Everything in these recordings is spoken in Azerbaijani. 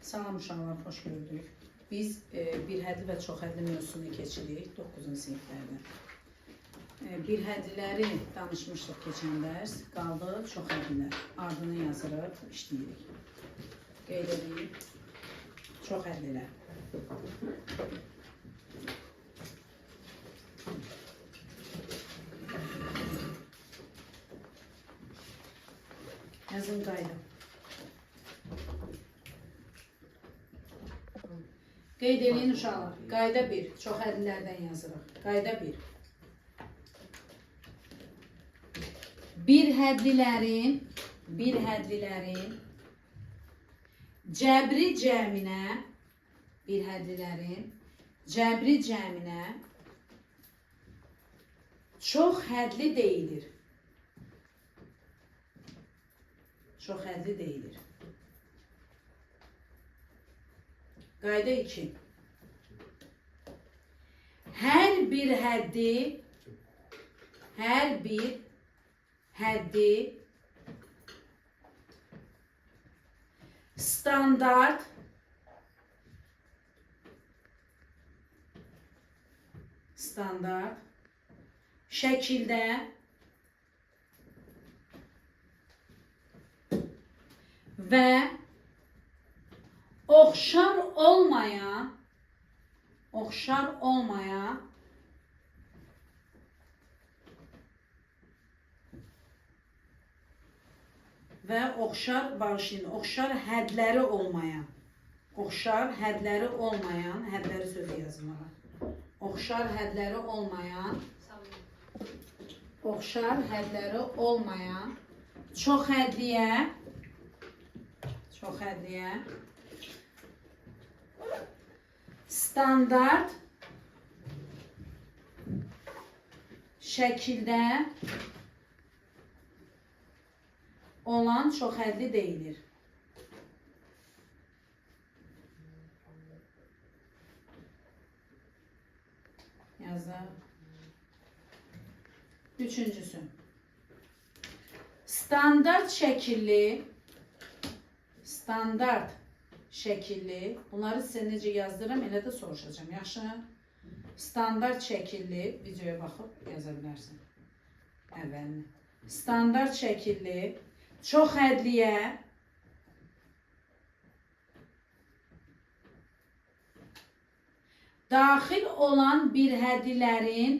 Salam uşaqlar, xoş gördük. Biz bir hədli və çox hədli mövzusunu keçirik 9-cu siniflərdə. Bir hədliləri danışmışdıq keçən dərs, qaldı çox hədlilər. Ardını yazırıq, işləyirik. Qeyd edeyim, çox hədlilər. Yazın qayda. Qeyd edin uşaqlar. Qayda 1. Çox hədlilərdən yazırıq. Qayda 1. Bir hədlilərin cəbri cəminə çox hədli deyilir. Çox hədli deyilir. Qayda 2. Hər bir həddi standart şəkildə və oxşar olmayan və oxşar hədləri olmayan, hədləri sözü yazmalı. Oxşar hədləri olmayan çox hədliyə standart şəkildə olan çox hədli deyilir. Yazaq. Üçüncüsü. Standart şəkilli, bunları sizə necə yazdırıram, elə də soruşacağım. Yaxşı? Standart şəkilli, videoya baxıb yaza bilərsən. Əvvəlini. Standart şəkilli, çox hədliyə daxil olan bir hədlilərin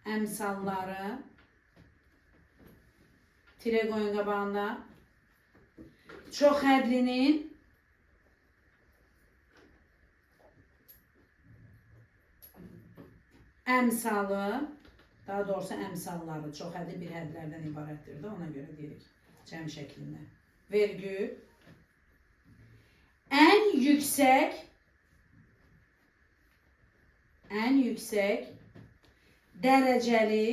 əmsalları tire qoyun qabağında çox hədlinin əmsalı, daha doğrusu əmsalları çox hədli bir hədlərdən ibarətdir də, ona görə deyirik cəm şəklində. Vergül ən yüksək dərəcəli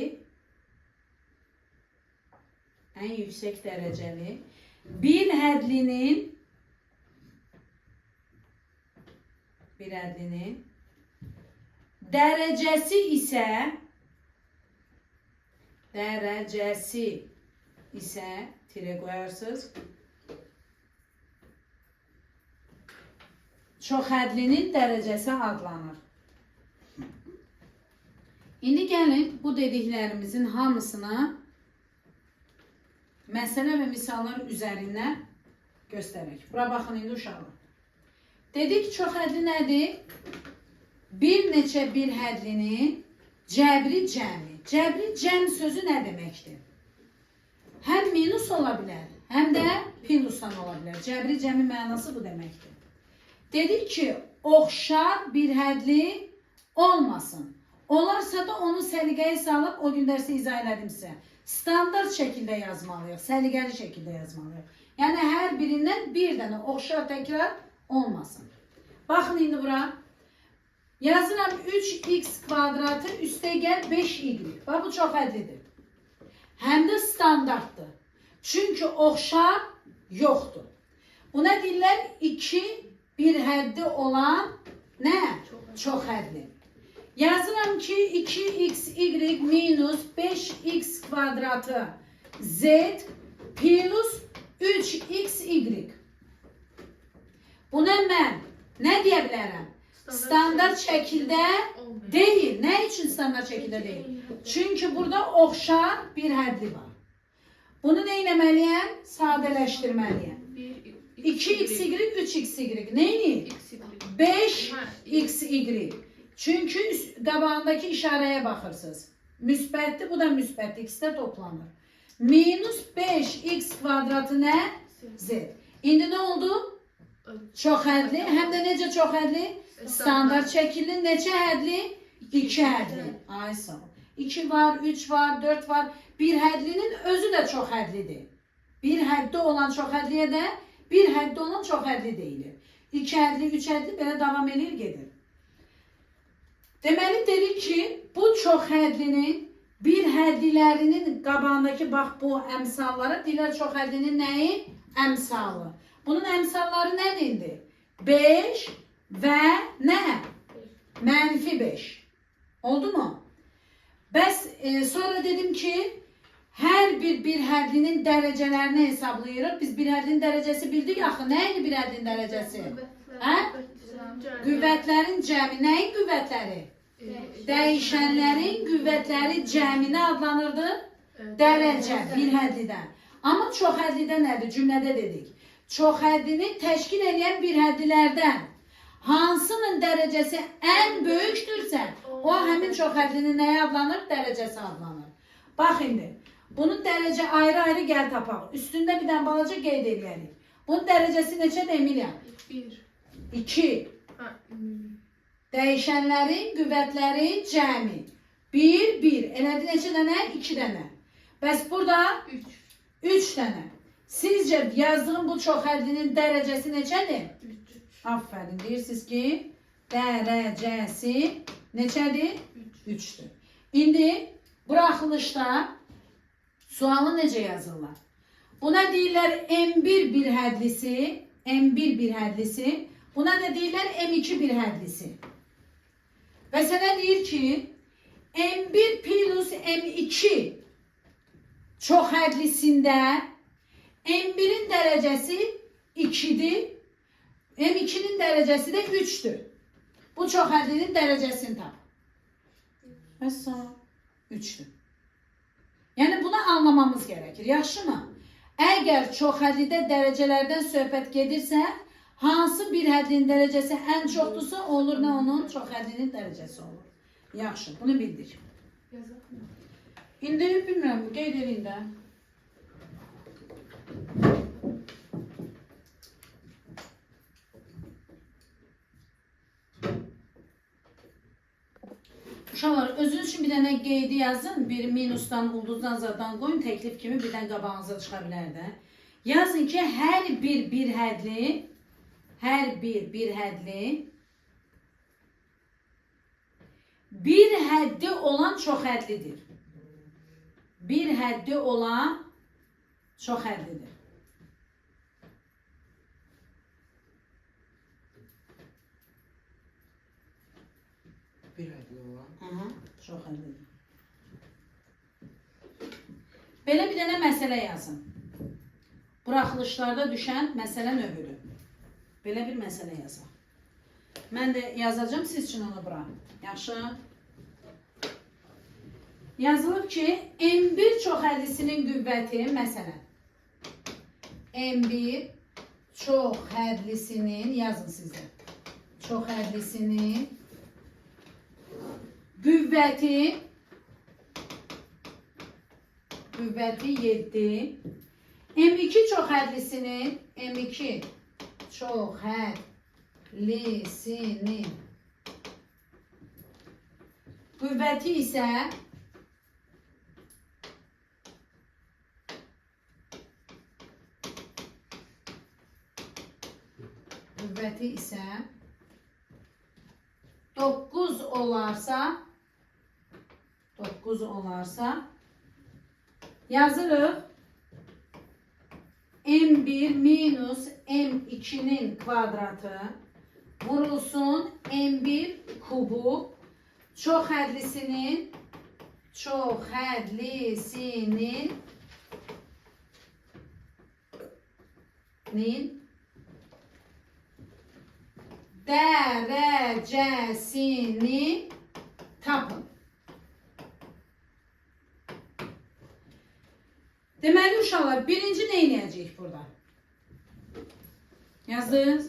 bir hədlinin dərəcəsi isə tire qoyarsınız. Çox hədlinin dərəcəsi adlanır. İndi gəlin bu dediklərimizin hamısını məsələ və misallar üzərindən göstərək. Bura baxın indi uşaqlar. Dedik çox hədli nədir? Bir neçə bir hədlinin cəbri cəmi. Cəbri cəm sözü nə deməkdir? Həm minus ola bilər, həm də plusdan ola bilər. Cəbri cəmi mənası bu deməkdir. Dedik ki, oxşar bir hədli olmasın. Olarsa da onu səliqəyə salıb, o gün dərsi izah elədim sizə. Standart şəkildə yazmalıyıq, səliqəli şəkildə yazmalıyıq. Yəni, hər birindən bir dənə oxşar təkrar olmasın. Baxın indi bura. Yazıram 3x kvadratı üstə gəl 5y. Bax, bu çox hədlidir. Həm də standartdır. Çünki oxşar yoxdur. Buna deyirlər 2 bir həddi olan Nə? Çox hədli. Yazıram ki 2xy minus 5x kvadratı z plus 3xy. Buna mən nə deyə bilərəm? Standart şəkildə deyil. Nə üçün standart şəkildə deyil? Çünki burada oxşar bir hədli var. Bunu nə etməliyəm? Sadələşdirməliyəm. 2xy, 3xy. Neyini? 5xy. Çünkü qabağındakı işarəyə baxırsınız. Müsbətdir, bu da müsbətdir. İkisi də toplanır. Minus 5x kvadratı nə? Z. İndi nə oldu? Çox hədli. Həm də necə çox hədli? Standart şəkilli. Neçə hədli? 2 hədli. Ay sağ ol. 2 var, 3 var, 4 var. Bir hədlinin özü də çox hədlidir. Bir həddi olan çox hədliyə də bir həddi olan çox hədli deyilir. 2 hədli, 3 hədli belə davam edir, gedir. Deməli dedik ki, bu çox hədlinin bir hədlilərinin qabağındakı bax bu əmsallara deyirlər çox hədlinin nəyi? Əmsalı. Bunun əmsalları nədir? 5 və nə? Mənfi 5. Oldu mu? Bəs sonra dedim ki, hər bir hədlinin dərəcələrini hesablayırıq. Biz bir hədlinin dərəcəsi bildik axı. Nə idi bir hədlinin dərəcəsi? Hə? Qüvvətlərin cəmi. Nəyin qüvvətləri? Dəyişənlərin qüvvətləri cəminə adlanırdı? Dərəcə, bir hədlidən. Amma çox hədlidə nədir? Cümlədə dedik. Çox hədlini təşkil edən bir hədlilərdən hansının dərəcəsi ən böyükdürsə, o həmin çox hədlinin nəyə adlanır? Dərəcəsi adlanır. Bax indi. Bunun dərəcə ayrı-ayrı gəl tapaq. Üstündə bir dənə balaca qeyd edərik. Bunun dərəcəsi neçədir Emilia? 1. 2. Dəyişənlərin qüvvətləri cəmi. 1, 1. Elədi neçə dənə? 2 dənə. Bəs burada? 3 dənə. Sizcə yazdığım bu çox hədlinin dərəcəsi neçədir? 3. Aferin. Deyirsiniz ki, dərəcəsi neçədir? 3'dür. İndi buraxılışda sualı necə yazırlar? Buna deyirlər M1 bir hədlisi, M1 bir hədlisi. Buna da deyirlər M2 bir hədlisi. Və sənə deyir ki, M1 plus M2 çox hədlisində M1'in dərəcəsi 2'dir, M2'nin dərəcəsi də 3'dür. Bu çox hədlinin dərəcəsini tap. Mesela 3'dür. Yəni bunu anlamamız gerekir. Yaxşı mı? Əgər çox hədlidə dərəcələrdən söhbət gedirsə, hansı bir hədlinin dərəcəsi ən çoxdursa, olur nə onun çox hədlinin dərəcəsi olur. Yaxşı, bunu bildik. İndi bilmirəm, qeyd edin də. Uşaqlar, özünüz üçün bir dənə qeydi yazın. Bir minusdan, ulduzdan, zadan qoyun. Təklif kimi birdən qabağınıza çıxa bilər də. Yazın ki, hər bir hədli bir həddi olan çox hədlidir. Bir həddi olan çox hədlidir. Bir hədli olan. Aha, çox hədlidir. Belə bir dənə məsələ yazın. Buraxılışlarda düşən məsələ növüdür. Belə bir məsələ yazın. Mən də yazacağım siz üçün onu bura. Yaxşı. Yazılıb ki, M1 çox hədlisinin qüvvəti, məsələn, M1 çox hədlisinin, yazın sizdə, çox hədlisinin qüvvəti 7. M2 çox hədlisinin qüvvəti isə qüvvəti isə 9 olarsa yazırıq M1 minus M2'nin kvadratı vurulsun M1 kubu çoxhədlisinin dərəcəsini tapın. Deməli uşaqlar, birinci nə edəcəyik burada? Yazdınız?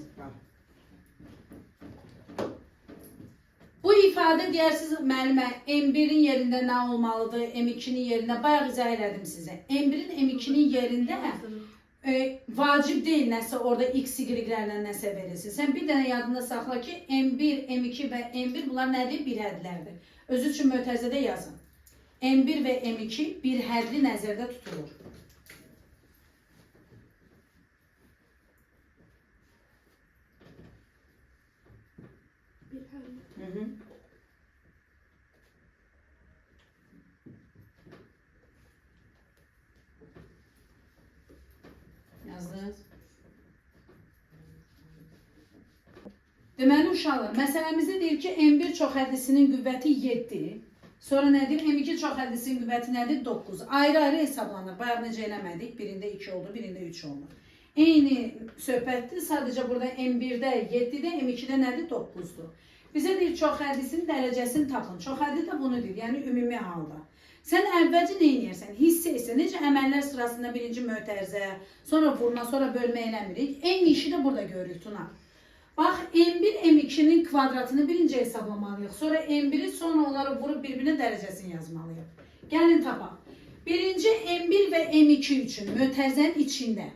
Bu ifadə deyirsiniz, müəllimə, M1-in yerində nə olmalıdır, M2-nin yerində, bayaq izah elədim sizə. M1-in, M2-nin yerində vacib deyil nəsə orada X, Y-lərlə nəsə verilsin. Sən bir dənə yadında saxla ki, M1, M2 və M1 bunlar nədir? Bir hədlərdir. Özü üçün mötərizədə yazın. M1 və M2 bir hədli nəzərdə tutulur. Yazdınız. Deməli uşaqlar, məsələmizdə deyir ki, M1 çoxhədlisinin qüvvəti 7. Sonra nədir? M2 çoxhədlisinin qüvvəti nədir? 9. Ayrı-ayrı hesablanır. Bayaq necə eləmədik? Birində 2 oldu, birində 3 oldu. Eyni söhbətdir. Sadəcə burada M1-də 7-də, M2-də nədir? 9-dur. Bizə deyir, çoxhədlisinin dərəcəsini tapın. Çoxhədli də bunu deyir, yəni ümumi halda. Sən əvvəlcə nə edirsən? Hissə isə necə əməllər sırasında birinci mötərizə, sonra vurma, sonra bölmə eləmirik. Eyni işi də burada görürük Tuna. Bax, M1, M2-nin kvadratını birinci hesablamalıyıq. Sonra M1-i sonra onları vurub bir-birinə dərəcəsini yazmalıyıq. Gəlin tapaq. Birinci M1 və M2 üçün mötərizənin içində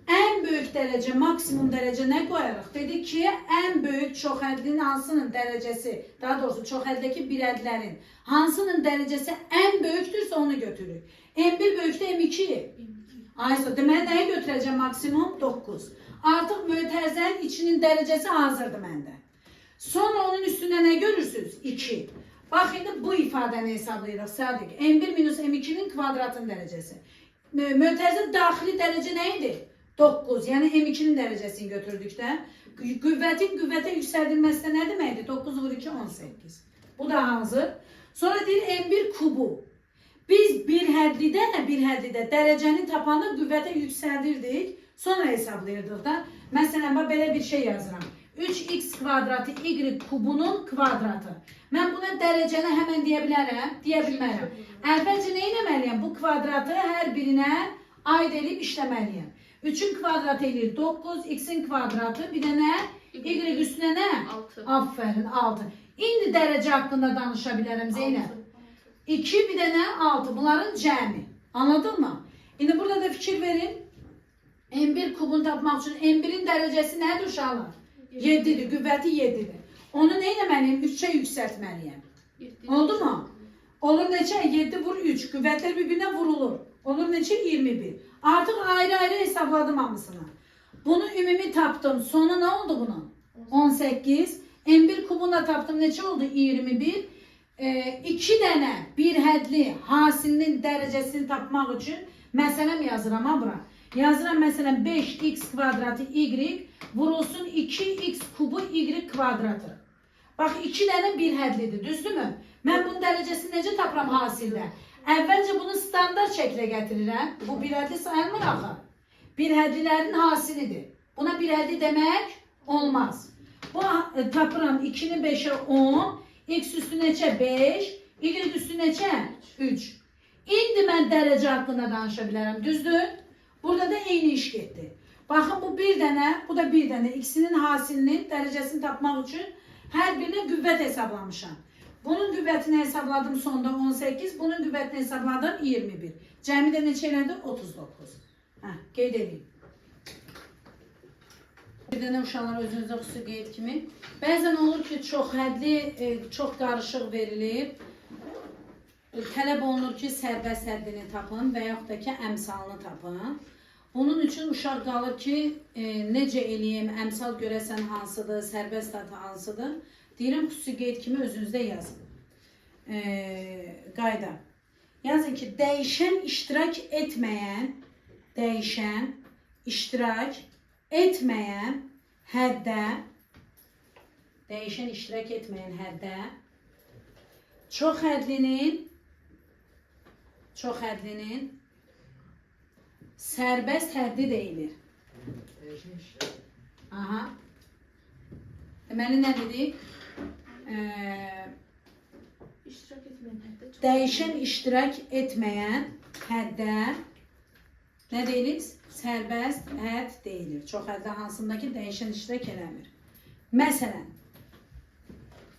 ən böyük dərəcə, maksimum dərəcə nə qoyarıq? Dedik ki, ən böyük çoxhədlinin hansının dərəcəsi, daha doğrusu çoxhəddəki birədlərin hansının dərəcəsi ən böyükdürsə onu götürürük. M1 böyükdə M2. Aysa, deməli nəyi götürəcəm maksimum? 9. Artıq mötərizənin içinin dərəcəsi hazırdır məndə. Sonra onun üstündə nə görürsünüz? 2. Bax, indi bu ifadəni hesablayırıq. Sadiq. M1 minus M2-nin kvadratın dərəcəsi. Mötərizə daxili dərəcə nə idi? 9. Yəni M2-nin dərəcəsini götürdükdə qüvvətin qüvvətə yüksəldilməsi nə deməkdir? 9 vur 2, 18. Bu da hazır. Sonra deyir M1 kubu. Biz bir hədlidə dərəcəni tapanda qüvvətə yüksəldirdik. Sonra hesablayırdıq da. Məsələn, belə bir şey yazıram. 3x kvadratı y kubunun kvadratı. Mən buna dərəcəni həmən deyə bilərəm? Deyə bilmərəm. Əvvəlcə nə etməliyəm? Bu kvadratı hər birinə aid edib işləməliyəm. 3'ün kvadratı edir 9, x'in kvadratı bir de ne? Y üstüne ne? 6. Aferin 6. İndi dərəcə hakkında danışa bilərəm Zeynep. 2 bir de ne? 6. Bunların cəmi. Anladın mı? İndi burada da fikir verin. M1 kubunu tapmaq üçün M1'in dərəcəsi nədir uşaqlar? 7'dir. Qüvvəti 7'dir. Onu nə etməliyim? 3'e yüksəltməliyəm. Oldu mu? Olur neçə? 7 vur 3. Qüvvətlər bir-birinə vurulur. Olur neçə? 21. Artıq ayrı-ayrı hesapladım hamısını. Bunu ümumi tapdım. Sonu ne oldu bunun? 18. M1 kubunda tapdım. Neçə oldu? 21. 2 dənə bir hədli hasilinin dərəcəsini tapmaq üçün məsələm yazıram ha bura. Yazıram məsələn 5x kvadratı y vurulsun 2x kubu y kvadratı. Bax 2 dənə bir hədlidir. Düzdürmü? Mən bunun dərəcəsini necə tapıram hasildə? Əvvəlcə bunu standart şəklə gətirirəm. Bu bir hədli sayılmır axı. Bir hədlilərin hasilidir. Buna bir hədli demək olmaz. Bu tapıram 2'nin 5'e 10, x üstü neçə 5, y üstü neçə 3. İndi mən dərəcə haqqında danışa bilərəm. Düzdür? Burada da eyni iş getdi. Baxın bu bir dənə, bu da bir dənə. İkisinin hasilinin dərəcəsini tapmaq üçün hər birinə qüvvət hesablamışam. Bunun qüvvətini hesabladım sonda 18, bunun qüvvətini hesabladım 21. Cəmi də neçə elədi? 39. Qeyd edeyim. Bir dənə uşaqlar özünüzdə xüsusi qeyd kimi. Bəzən olur ki, çox hədli, çox qarışıq verilir. Tələb olunur ki, sərbəst həddini tapın və yaxud da ki, əmsalını tapın. Bunun üçün uşaq qalır ki, necə eləyim, əmsal görəsən hansıdır, sərbəst hədd hansıdır. Deyirəm, xüsusi qeyd kimi özünüzdə yazın. Qayda. Yazın ki, dəyişən iştirak etməyən həddə Dəyişən iştirak etməyən həddə çox hədlinin sərbəst həddi deyilir. Dəyişən iştirak. Aha. Deməli nə dedik? İştirak etmeyen həddə çox Dəyişən iştirak etməyən həddə nə deyilir? Sərbəst hədd deyilir. Çox həddə hansındakı dəyişən iştirak eləmir. Məsələn,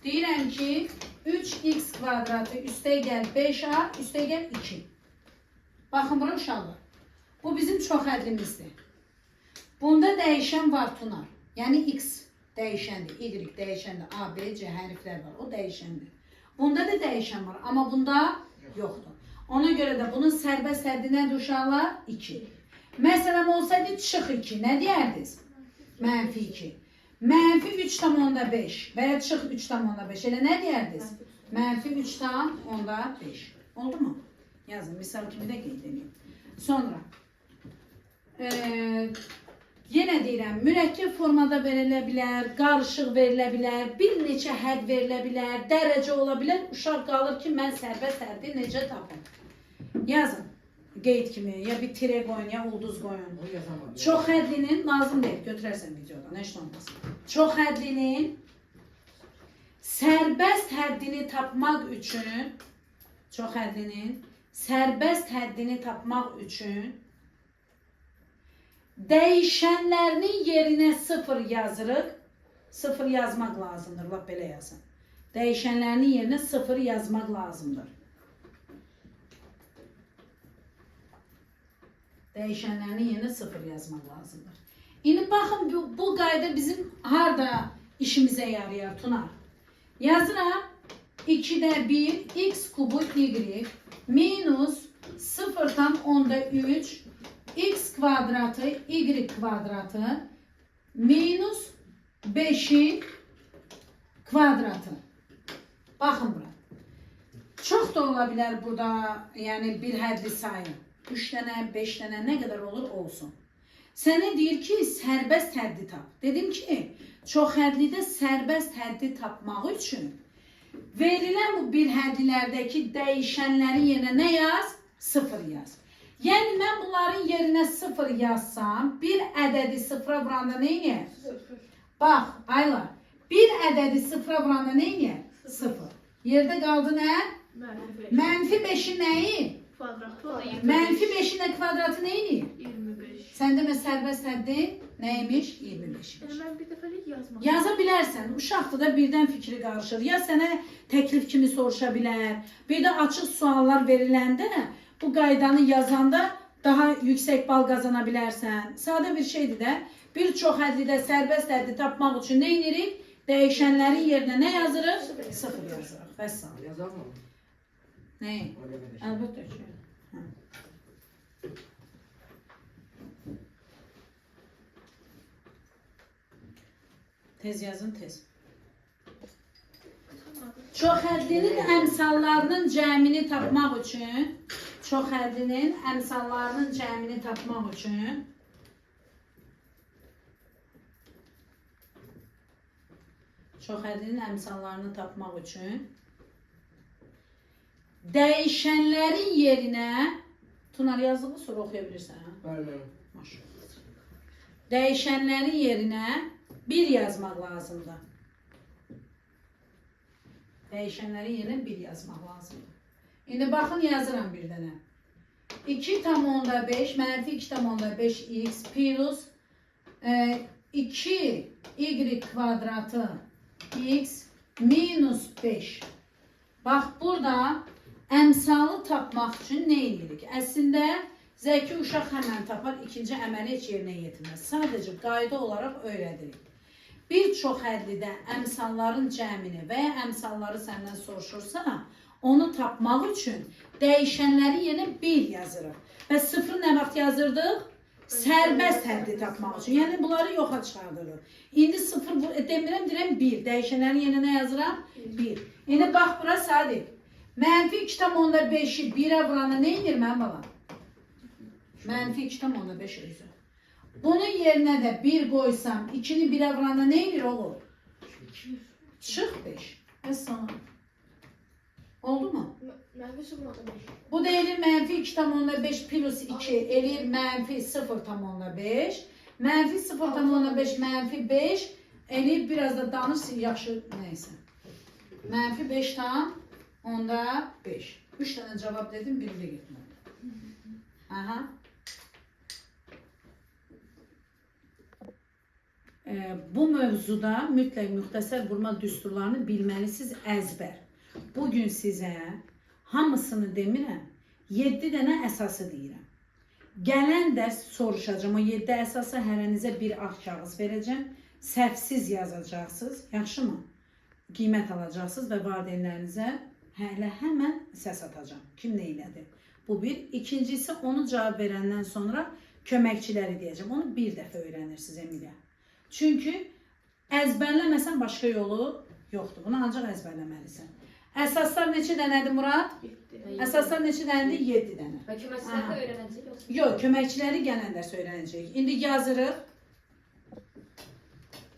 deyirəm ki, 3x kvadratı üstəgəl 5a üstəgəl 2. Baxın bura uşaqlar. Bu bizim çox hədlimizdir. Bunda dəyişən var Tunar. Yəni x dəyişəndir, y dəyişəndir, a, b, c hərflər var. O dəyişəndir. Bunda da dəyişən var, amma bunda yoxdur. Ona görə də bunun sərbəst həddi nədir uşaqlar? 2. Məsələn olsaydı çıx 2, nə deyərdiniz? Mənfi 2. Mənfi 3,5 və ya çıx 3,5. Elə nə deyərdiniz? Mənfi 3,5. Oldu mu? Yazın, misal kimi də qeyd edeyim. Sonra, yenə deyirəm, mürəkkəb formada verilə bilər, qarışıq verilə bilər, bir neçə hədd verilə bilər, dərəcə ola bilər. Uşaq qalır ki, mən sərbəst həddi necə tapım? Yazın, qeyd kimi, ya bir tire qoyun, ya ulduz qoyun. O yazamadım. Çox hədlinin, lazım deyil, götürərsən videodan, heç olmaz. Çox hədlinin sərbəst həddini tapmaq üçün, dəyişənlərinin yerinə 0 yazırıq. 0 yazmaq lazımdır, lap belə yazın. Dəyişənlərinin yerinə 0 yazmaq lazımdır. Dəyişənlərinin yerinə 0 yazmaq lazımdır. İndi baxın, bu qayda bizim harada işimizə yarayar Tunar? Yazıram, 2'də 1 x kubu y minus 0,3 x kvadratı y kvadratı minus 5'in kvadratı. Baxın bura. Çox da ola bilər burada, yəni bir hədli sayı. 3 dənə, 5 dənə, nə qədər olur olsun. Sənə deyir ki, sərbəst həddi tap. Dedim ki, çox hədlidə sərbəst həddi tapmaq üçün verilən bu bir həddilərdəki dəyişənlərin yerinə nə yaz? 0 yaz. Yəni, mən bunların yerinə 0 yazsam, bir ədədi 0'a vuranda nə edir? 0. Bax, Ayla, bir ədədi 0'a vuranda nə edir? 0. Yerdə qaldı nə? Mənfi 5'in nəyi? Kvadratı o da 25. Mənfi 5'in də kvadratı nə edir? 25. Sən demə sərbəst həddi nəymiş? 25'miş. Yəni mən bir dəfəlik yazmadım. Yaza bilərsən, uşaqda da birdən fikri qarışır. Ya sənə təklif kimi soruşa bilər, bir də açıq suallar veriləndə bu qaydanı yazanda daha yüksək bal qazana bilərsən. Sadə bir şeydir də, bir çox həddidə sərbəst həddi tapmaq üçün nə edirik? Dəyişənlərin yerinə nə yazırıq? 0 yazırıq. Vəssalam. Yazamam. Nəyi? Əlbəttə ki. Tez yazın, tez. Çox hədlinin əmsallarının cəmini tapmaq üçün, çox hədlinin əmsallarının cəmini tapmaq üçün dəyişənlərin yerinə Tunar yazdığı sonra oxuya bilirsən, hə? Bəli. Maşallah. Dəyişənlərin yerinə 1 yazmaq lazımdır. Dəyişənlərin yerinə 1 yazmaq lazımdır. İndi baxın, yazıram bir dənə. 2,5 mənfi 2,5 x plus 2 y kvadratı x minus 5. Bax, burada əmsalı tapmaq üçün nə edirik? Əslində, zəki uşaq həmən tapar, ikinci əməli heç yerinə yetirməz. Sadəcə qayda olaraq öyrədirik. Bir çox hədlidə əmsalların cəmini və ya əmsalları səndən soruşursa, onu tapmaq üçün dəyişənlərin yerinə 1 yazırıq. Və 0 nə vaxt yazırdıq? Sərbəst həddi tapmaq üçün. Yəni, bunları yoxa çıxardırıq. İndi 0, demirəm, deyirəm 1. Dəyişənlərin yerinə nə yazıram? 1. İndi bax, bura Sadiq. Mənfi 2,5'i 1'ə vuranda nə edir mənim balam? Mənfi 2,5 özü. Bunun yerinə də 1 qoysam, 2'ni 1'ə vuranda nə edir olur? Çıx 5. Vəssalam. Oldu mu? Mənfi sıfırda 5. Bu da eləyir mənfi 2,5 plus 2 eləyir mənfi 0,5. Mənfi 0,5 mənfi 5 eləyir biraz da danış yaxşı neysə. Mənfi 5 tam onda 5. 3 dənə cavab dedim, biri də getmədi. Aha. Bu mövzuda mütləq müxtəsər vurma düsturlarını bilməlisiniz əzbər. Bugün sizə hamısını demirəm, 7 dənə əsası deyirəm. Gələn dərs soruşacağım, o 7 əsası hərənizə bir ağ kağız verəcəm. Səhvsiz yazacaqsınız, yaxşı mı? Qiymət alacaqsınız və valideynlərinizə həmən səs atacağım. Kim nə elədi? Bu bir. İkincisi, onu cavab verəndən sonra köməkçiləri deyəcəm. Onu bir dəfə öyrənirsiniz Emilia. Çünki əzbərləməsən başqa yolu yoxdur. Bunu ancaq əzbərləməlisən. Əsaslar neçə dənədir Murad? 7. Əsaslar neçə dənədir? 7 dənə. Və köməkçiləri də öyrənəcək yoxsa? Yox, köməkçiləri gələn dərs öyrənəcək. İndi yazırıq.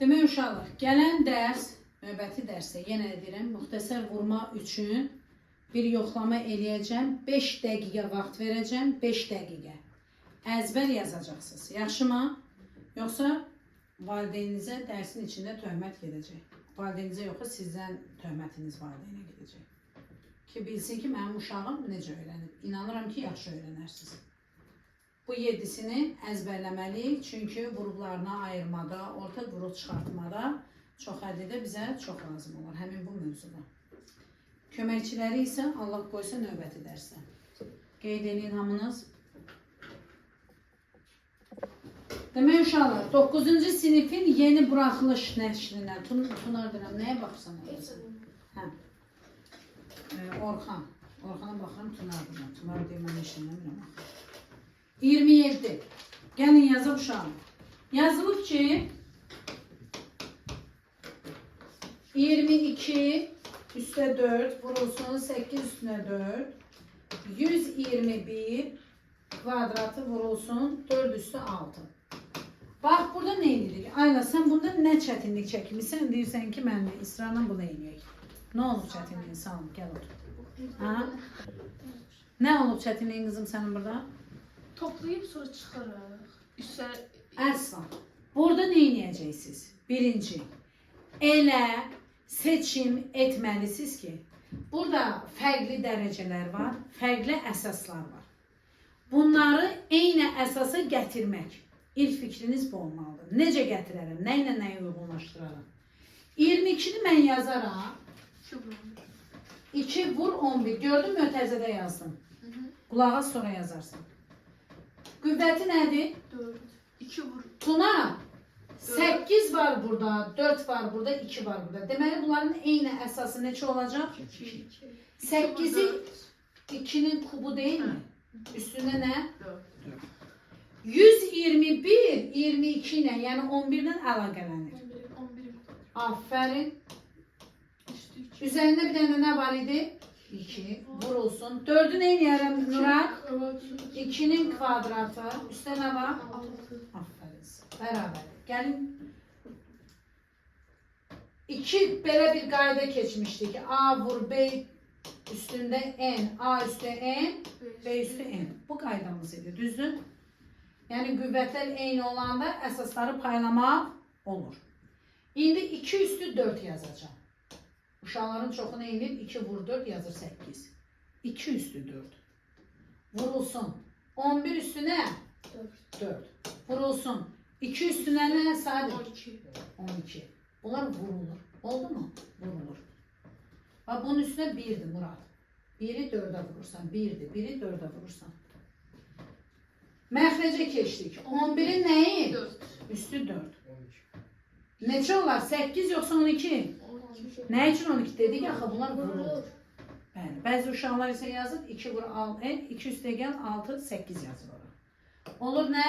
Demək uşaqlar, gələn dərs, növbəti dərsdə yenə deyirəm, müxtəsər vurma üçün bir yoxlama eləyəcəm. 5 dəqiqə vaxt verəcəm, 5 dəqiqə. Əzbər yazacaqsınız. Yaxşımı? Yoxsa valideyninizə dərsin içində töhmət gedəcək. Valideyninizə yoxsa sizdən töhmətiniz valideynə gedəcək. Ki bilsin ki, mənim uşağım necə öyrənib. İnanıram ki, yaxşı öyrənərsiniz. Bu 7-sini əzbərləməliyik. Çünki qruplarına ayırmada, orta qrup çıxartmada çox ədədə bizə çox lazım olur. Həmin bu mövzuda. Köməkçiləri isə Allah qoysa növbəti dərsdə. Qeyd edin hamınız. Demək uşaqlar, 9-cu sinifin yeni buraxılış nəşrindən. Tunar deyirəm, nəyə baxırsan? Hə. Orxan. Orxana baxıram, Tunar deyirəm. Tunar deyirəm, nəşrindən biləm. 27. Gəlin yazıb uşağım. Yazılıb ki 22 üstə 4 vurulsun 8 üstünə 4. 121 kvadratı vurulsun 4 üstü 6. Bax, burada nə edirik? Ayla, sən bunda nə çətinlik çəkmişsən? Deyirsən ki, mən israrla bunu eləyək. Nə olub çətinliyin? Sağ olun, gəl otur. Ha? Nə olub çətinliyin qızım sənin burada? Toplayıb sonra çıxırıq. Üstə Əsla. Burada nə edəcəksiniz? Birinci, elə seçim etməlisiniz ki, burada fərqli dərəcələr var, fərqli əsaslar var. Bunları eyni əsasa gətirmək. İlk fikriniz bu olmalıdır. Necə gətirərəm? Nə ilə nəyi uyğunlaşdırarım? 22-ni mən yazaram. 2 vur 11. Gördün mü? Ötəzədə yazdım. Qulağa sonra yazarsan. Qüvvəti nədir? 4. 2 vur. Tuna. 8 var burada, 4 var burada, 2 var burada. Deməli bunların eyni əsası neçə olacaq? 8-i 2-nin kubu deyil mi? Üstündə nə? 4. 121, 22 ilə, yəni 11-dən əlaqələnir. 11. Aferin. Üstü 2. Üzərində bir dənə nə var idi? 2. Vurulsun. 4-ü nə eləyərəm Nurad? 2-nin kvadratı. Üstə nə var? 6. Aferin. Bərabər. Gəlin. 2 belə bir qayda keçmişdik. A vur B üstündə N, A üstü N, B üstü N. Bu qaydamız idi. Düzdür? Yəni qüvvətlər eyni olanda əsasları paylamaq olur. İndi 2 üstü 4 yazacağım. Uşaqların çoxunu eləyib 2 vur 4 yazır 8. 2 üstü 4. Vurulsun. 11 üstünə 4. Vurulsun. 2 üstünə nə? Sadə 12. 12. Bunlar vurulur. Oldu mu? Vurulur. Bax bunun üstünə 1'dir Murad. 1'i 4'ə vurursan. 1'dir. 1'i 4'ə vurursan. Məxrəcə keçdik. 11'in nəyi? 4. Üstü 4. 12. Neçə olar? 8 yoxsa 12? 12. Nə üçün 12 dedik? Axı bunlar vurulur. Bəli. Bəzi uşaqlar isə yazır 2 vur 6, 2 üstə gəl 6, 8 yazır ora. Olur nə?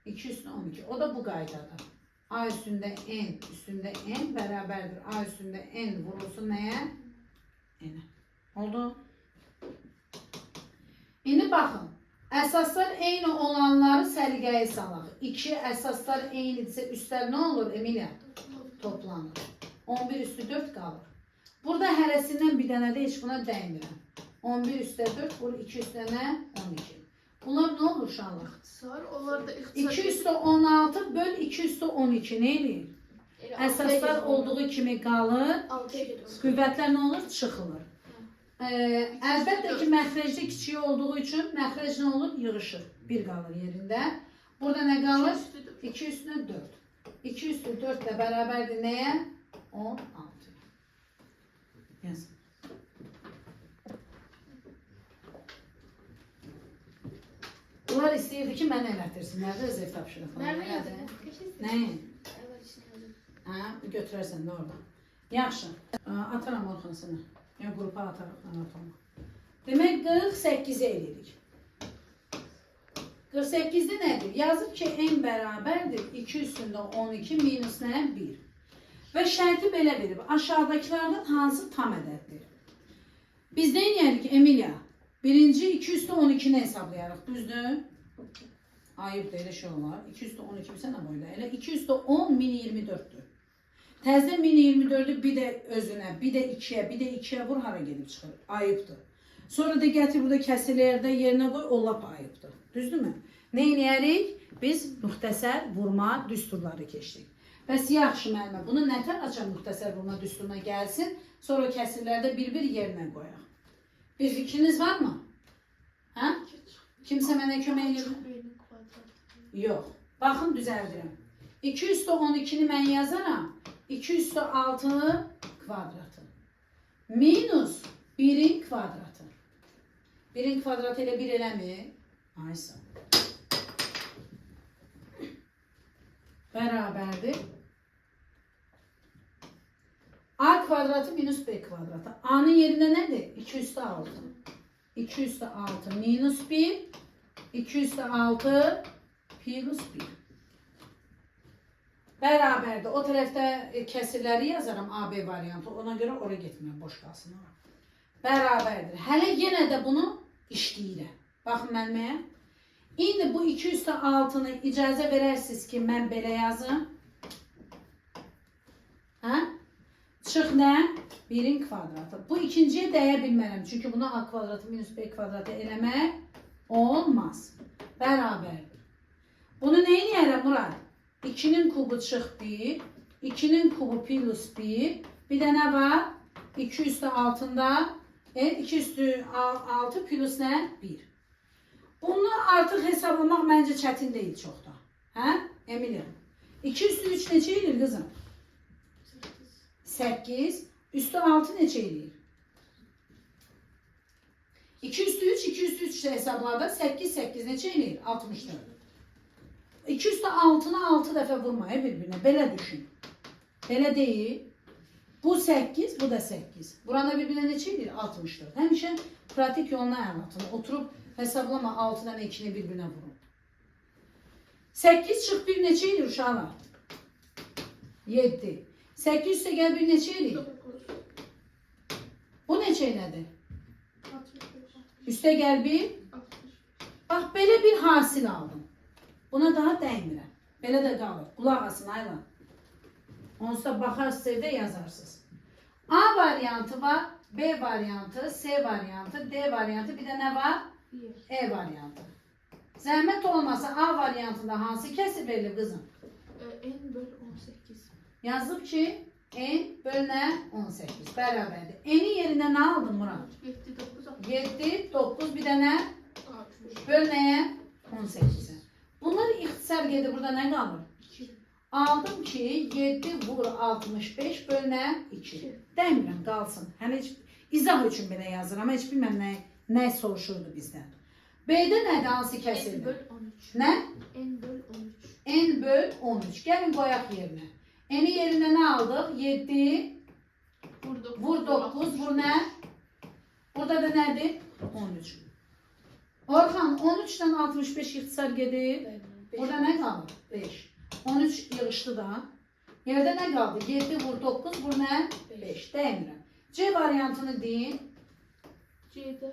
2 üstünə 12. O da bu qaydadır. A üstündə N, üstündə N bərabərdir. A üstündə N vurulsun nəyə? N. Oldu? İndi baxın. Əsaslar eyni olanları səliqəyə salaq. 2 əsaslar eynidirsə üstlər nə olur Emilia? Toplanır. 11 üstü 4 qalır. Burada hərəsindən bir dənə də heç buna dəymirəm. 11 üstə 4 vur 2 üstə nə? 12. Bunlar nə olur uşaqlar? İxtisar, onlar da 2 üstə 16 böl 2 üstə 12 nə eləyir? Əsaslar olduğu kimi qalır. 6'ya gidiyoruz. Qüvvətlər nə olur? Çıxılır. Əlbəttə ki, məxrəcdə kiçik olduğu üçün məxrəc nə olur? Yığışır. 1 qalır yerində. Burada nə qalır? 2 üstünə 4. 2 üstü 4 ilə bərabərdir nəyə? 16. Yazın. Bunlar istəyirdi ki, mənə elətirsinlər də öz ev tapşırıqlarını. Nerede yazdın? Nəyin? Evet, işte. Hə, götürərsən də orada. Yaxşı. Ataram Orxan sənə. Ya qrupa atarıq anatomu. Demək 48-i eləyirik. 48-də nədir? Yazır ki, n bərabərdir 2 üstündə 12 minus nə? 1. Və şərti belə verib. Aşağıdakilərdən hansı tam ədəddir? Biz nə edərik Emilia? Birinci 2 üstü 12-ni hesablayarıq, düzdür? Ayıbdır, elə şey olar. 2 üstü 12 bir sənə boyda. Elə 2 üstü 10 mini 24-dür. Təzdə mini 24-ü bir də özünə, bir də 2-yə, bir də 2-yə vur, hara gedib çıxır. Ayıbdır. Sonra da gətir burada kəsilərdə yerinə qoy, o lap ayıbdır. Düzdürmü? Nə eləyərik? Biz müxtəsər vurma düsturları keçdik. Bəs yaxşı müəllimə, bunu nətər açar müxtəsər vurma düsturuna gəlsin, sonra kəsirlərdə bir-bir yerinə qoyaq. Bir fikriniz var mı? Hə? Kimsə mənə kömək edir? Yox. Baxın, düzəldirəm. 2 üstü 12-ni mən yazaram. 2 üstü 6 kvadratı. Minus 1'in kvadratı. 1'in kvadratı ilə 1 eləmir? Aysa. Bərabərdir. A kvadratı minus B kvadratı. A'nın yerində nədir? 2 üstü 6. 2 üstü 6 minus 1. 2 üstü 6 plus 1. Bərabərdir. O tərəfdə kəsirləri yazaram AB variantı. Ona görə oraya getmirəm, boş qalsın. Bərabərdir. Hələ yenə də bunu işləyirəm. Baxın mənməyə. İndi bu 2 üstü 6-nı icazə verərsiniz ki, mən belə yazım. Hə? Çıx nə? 1'in kvadratı. Bu ikinciyə dəyə bilmərəm. Çünki buna A kvadratı minus B kvadratı eləmək olmaz. Bərabərdir. Bunu nə eləyərəm Murad? 2'nin kubu çıx 1. 2'nin kubu plus 1. Bir də nə var? 2 üstü 6'da 2 üstü 6 plus nə? 1. Bunu artıq hesablamaq məncə çətin deyil çox da. Hə? Emilia. 2 üstü 3 neçə edir qızım? 8. Üstü 6 neçə edir? 2 üstü 3, 2 üstü 3 hesablarda 8, 8 neçə edir? 64. 2 üstü 6'nı 6 dəfə vurmaya bir-birinə. Belə düşün. Belə deyil. Bu 8, bu da 8. Burada bir-birinə neçə edir? 64. Həmişə pratik yoluna əlatını. Oturub hesablama 6'dan 2'ni bir-birinə vurun. 8 çıx 1 neçə edir uşaqlar? 7. 8 üstə gəl 1 neçə edir? Bu neçə elədir? Üstə gəl 1. Bax, belə bir hasil aldım. Buna daha dəymirəm. Belə də qalır. Qulaq asın, aylan. Onsuz da baxarsınız, evdə yazarsınız. A variantı var, B variantı, C variantı, D variantı, bir də nə var? E variantı. Zəhmət olmasa A variantında hansı kəsir verilir qızım? N bölü 18. Yazıb ki, N böl nə? 18. Bərabərdir. N'in yerində nə aldın Murad? 7, 9, 7, 9, bir də nə? 60. Böl nəyə? 18'e. Bunlar ixtisar gedir. Burada nə qalır? 2. Aldım ki 7 vur 65 böl nə? 2. Dəmirəm qalsın. Hələ heç izah üçün belə yazıram. Heç bilməm nə soruşurdu bizdən. B'də nədir? Hansı N kəsirdir? böl 13. Nə? N böl 13. N böl 13. Gəlin qoyaq yerinə. N'in yerində nə aldıq? 7 vur 9 vur nə? Burada da nədir? 13. Orxan 13'dən 65 ixtisar gedir. Burada nə qalır? 5. 13 yığışdı da. Yerdə nə qaldı? 7 vur 9 vur nə? 5. Dəymirəm. C variantını deyin. C'də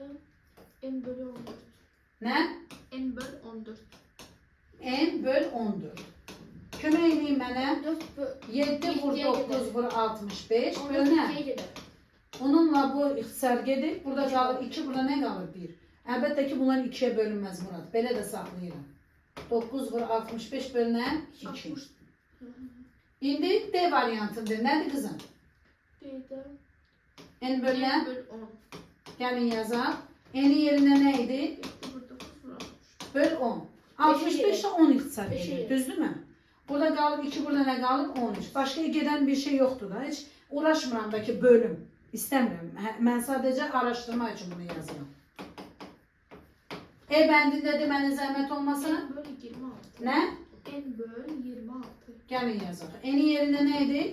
N bölü 14. Nə? N böl 14. N böl 14. Kömək eləyin mənə. 4 böl. 7 vur 9 vur 65 böl nə? 12'ye gider. Onunla bu ixtisar gedir. Burada qalır 2, burada nə qalır? 1. Əlbəttə ki, bunlar 2-yə bölünməz Murad. Belə də saxlayıram. 9 vur 65 böl nə? 2. 60. İndi D variantındır. Nədir qızım? C'de N böl nə? n böl 10. Gəlin yazaq. N-in yerində nə idi? 7 vur 9 vur 60. Böl 10. 65 ilə 10 ixtisar Beşe gedir. gedir. Düzdürmü? Burada qalıb 2, burada nə qalıb? 13. Başqa gedən bir şey yoxdur da. Heç uğraşmıram da ki, bölüm. İstəmirəm. Mən sadəcə araşdırma üçün bunu yazıram. E bəndində deməni zəhmət olmasa? N böl 26. Nə? N böl 26. Gəlin yazaq. N-in yerində nə idi?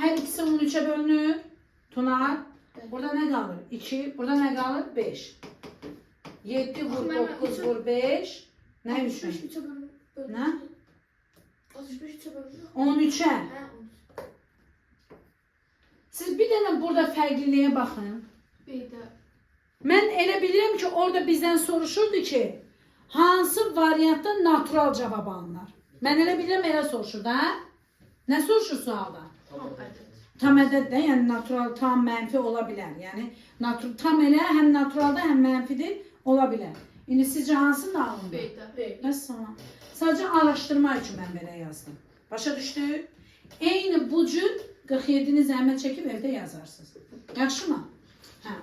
Hər ikisi 13-ə bölünür. Tunar. Burada nə qalır? 2. Burada nə qalır? 5. 7 vur 9 vur 5. Nə 3? 63'e bölüm. Nə? 63'e bölüm. 13'ə. Ha, 13. Siz bir dənə burada fərqliliyə baxın. B'de Mən elə bilirəm ki, orada bizdən soruşurdu ki, hansı variantda natural cavab alınır? Mən elə bilirəm, elə soruşurdu, hə? Nə soruşur sualda? tam adet. Tam ədəd də, yəni natural tam mənfi ola bilər. Yəni tam elə həm naturalda, həm mənfidir ola bilər. İndi sizcə hansını alındı? B'de. Məsələn, sadəcə araşdırma üçün mən belə yazdım. Başa düşdük? Eyni bu cür 47-ni zəhmət çəkib evdə yazarsınız. Yaxşı mı? Hə,